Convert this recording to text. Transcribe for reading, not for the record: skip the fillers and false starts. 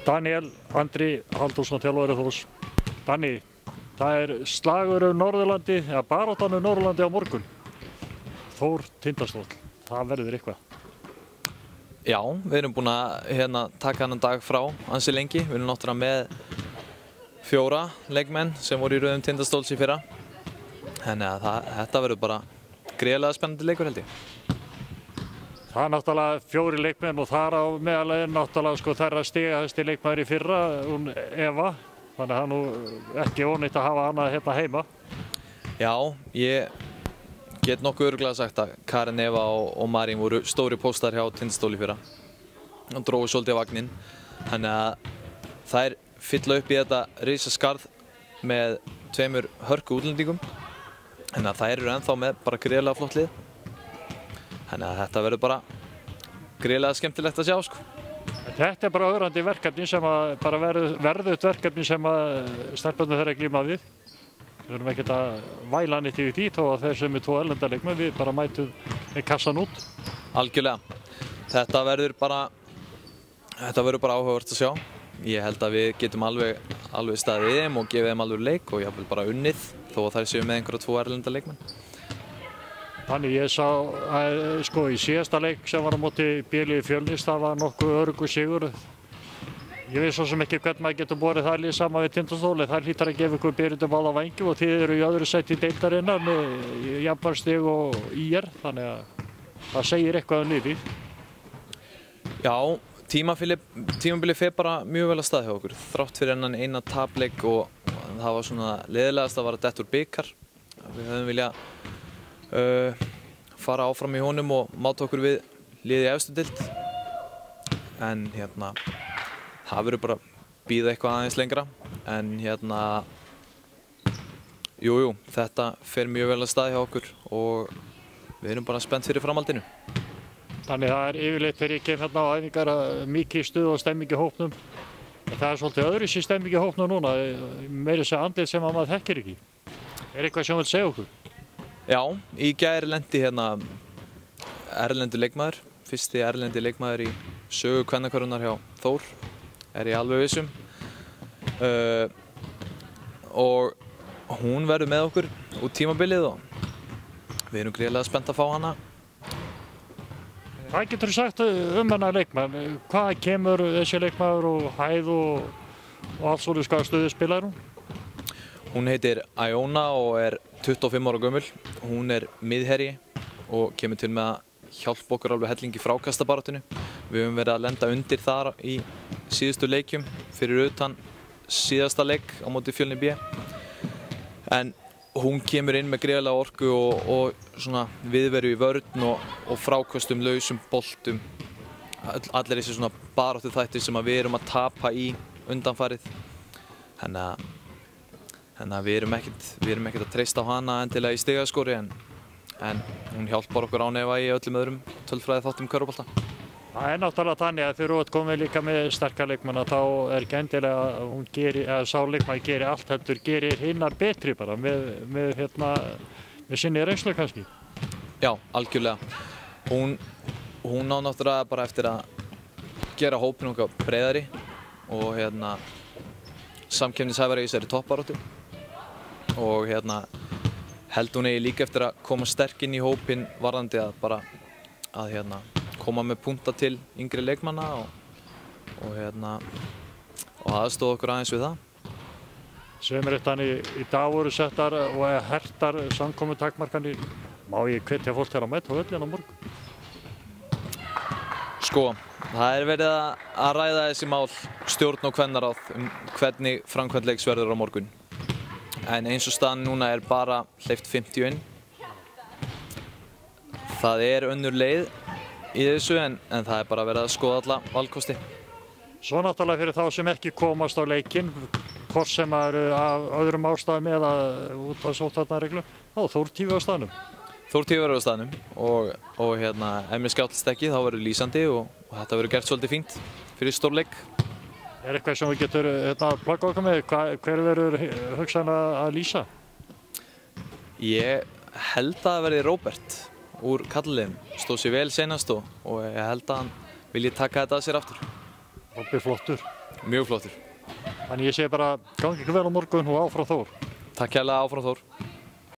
Daniel Andri Halldórsson, þjálfari Þórs. Danni, það slagur Norðurlandi, eða baráttan Norðurlandi á morgun. Þór Tindastóll, það verður eitthvað. Já, við erum búin að taka hann dag frá ansi lengi. Við erum náttúrulega með 4 leikmenn sem voru í röðum Tindastóls í fyrra. Þannig að þetta verður bara gríðarlega spennandi leikur held ég. Það náttúrulega 4 leikmenn og þar á meðal náttúrulega sko þeirra stigahæsti leikmaður í fyrra, hún Eva. Þannig að það nú ekki ónýtt að hafa hana hérna heima. Já, ég get nokkuð örugglega sagt að Karen Eva og Marín voru stóri póstar hjá Tindastóli í fyrra. Og drógu svolítið á vagninn. Þannig að þær fylla upp í þetta risaskarð með 2 hörku útlendingum. Þannig að þær eru ennþá með bara gríðarlega flott lið. Þannig að þetta verður bara gríðarlega skemmtilegt að sjá sko. Þetta bara ögrandi verkefni sem bara verðugt verkefni sem stelpurnar þeirra glíma við. Við erum ekkert að væla neitt yfir því þó að þeir sem 2 erlenda leikmenn við bara mætum með kassan út. Algjörlega. Þetta verður bara áhugavert að sjá. Ég held að við getum alveg staðið í þeim og gefið þeim alveg leik og jafnvel bara unnið þó að þær séu með einhverja 2 erlenda leikmenn. Þannig ég sá að sko í síðasta leik sem var á móti BL Fjölnis, það var nokkuð öruggur sigur. Ég veit svo sem ekki hvernig maður getur borið það lið saman við Tindastóli. Það hlýtur að gefa ykkur byrjum báða vængjum og þið eru í öðru sæti deildarinnar með jafnvarstig og IR. Þannig að það segir eitthvað um liðið. Já, tímabilið fer bara mjög vel að stað hjá okkur. Þrátt fyrir þennan eina tapleik og það var svona leiðilegast að vara dett úr bikar. Við höfum viljað fara áfram í honum og máta okkur við liðið í efstu deild. En það verður bara bíða eitthvað aðeins lengra. En jú, þetta fer mjög vel að stað hjá okkur og við erum bara spennt fyrir framhaldinu. Þannig það yfirleitt þegar ég kem hérna á æfingar mikið stuð og stemming í hópnum. En það svolítið öðruvísi stemming í hópnum núna, meira þess að andlit sem maður þekkir ekki. Eitthvað sem þú vilt segja okkur? Já, í gær lendi erlendur leikmaður, fyrsti erlendi leikmaður í sögu kvennakörfunnar hjá Þór, ég alveg vissum. Og hún verður með okkur út tímabilið og við erum gríðarlega spennt að fá hana. Hvað getur þú sagt hennar leikmann? Hvað kemur þessi leikmaður og hæð og allt svona stöðu spilar hún? Hún heitir Iona og 25 ára gömul. Hún miðherji og kemur til með að hjálpa okkur alveg helling í frákastabaráttinu. Við höfum verið að lenda undir þar í síðustu leikjum fyrir utan síðasta leik á móti Fjölni B. En hún kemur inn með gríðarlega orku og svona viðveru í vörn og fráköstum, lausum boltum. Allir þessi svona baráttu þættir sem við erum að tapa í undanfarið. Þannig að við erum ekkert að treysta á hana endilega í stigaskori en hún hjálpar okkur ánefa í öllum öðrum tölfræði þáttum körfubolta. Það náttúrulega þannig að þegar þú ert komið líka með sterka leikmanna þá ekki endilega að sá leikmann gerir allt heldur gerir hinnar betri bara með sinni reynslu kannski. Já, algjörlega. Hún á náttúrulega bara eftir að gera hópinn okkar breiðari og samkeppnishæfari í þessari toppbaráttu. Og held hún líka eftir að koma sterk inn í hópinn varðandi að koma með punta til yngri leikmanna og aðstoða okkur aðeins við það. Sumir í dag voru settar og hertar samkomutakmarkanir. Má ég hvetja fólk til að mæta á völlinn á morgun? Sko, það verið að ræða þessi mál stjórn og kvennaráð hvernig framkvæmd leiks verður á morgun. En eins og staðan núna bara hleypt 50 inn. Það önnur leið í þessu en það bara verið að skoða alla valkosti. Svo náttúrulega fyrir þá sem ekki komast á leikinn, hvort sem eru af öðrum ástæðum eða út af sóttvarnareglum, þá Þór TV á staðnum. Þór TV verður á staðnum og ef mér skjátlast ekki þá verður lýsandi og þetta verður gert svolítið fínt fyrir stórleik. Eitthvað sem við getur plagga okkur með? Hver verður hugsanlega að lýsa? Ég held að það verði Róbert úr karlaliðinu. Stóð sér vel seinast og ég held að hann vilji taka þetta að sér aftur. Robbi flottur. Mjög flottur. Þannig ég segi bara gangi ykkur vel á morgun og áfram Þór. Takk kærlega, áfram Þór.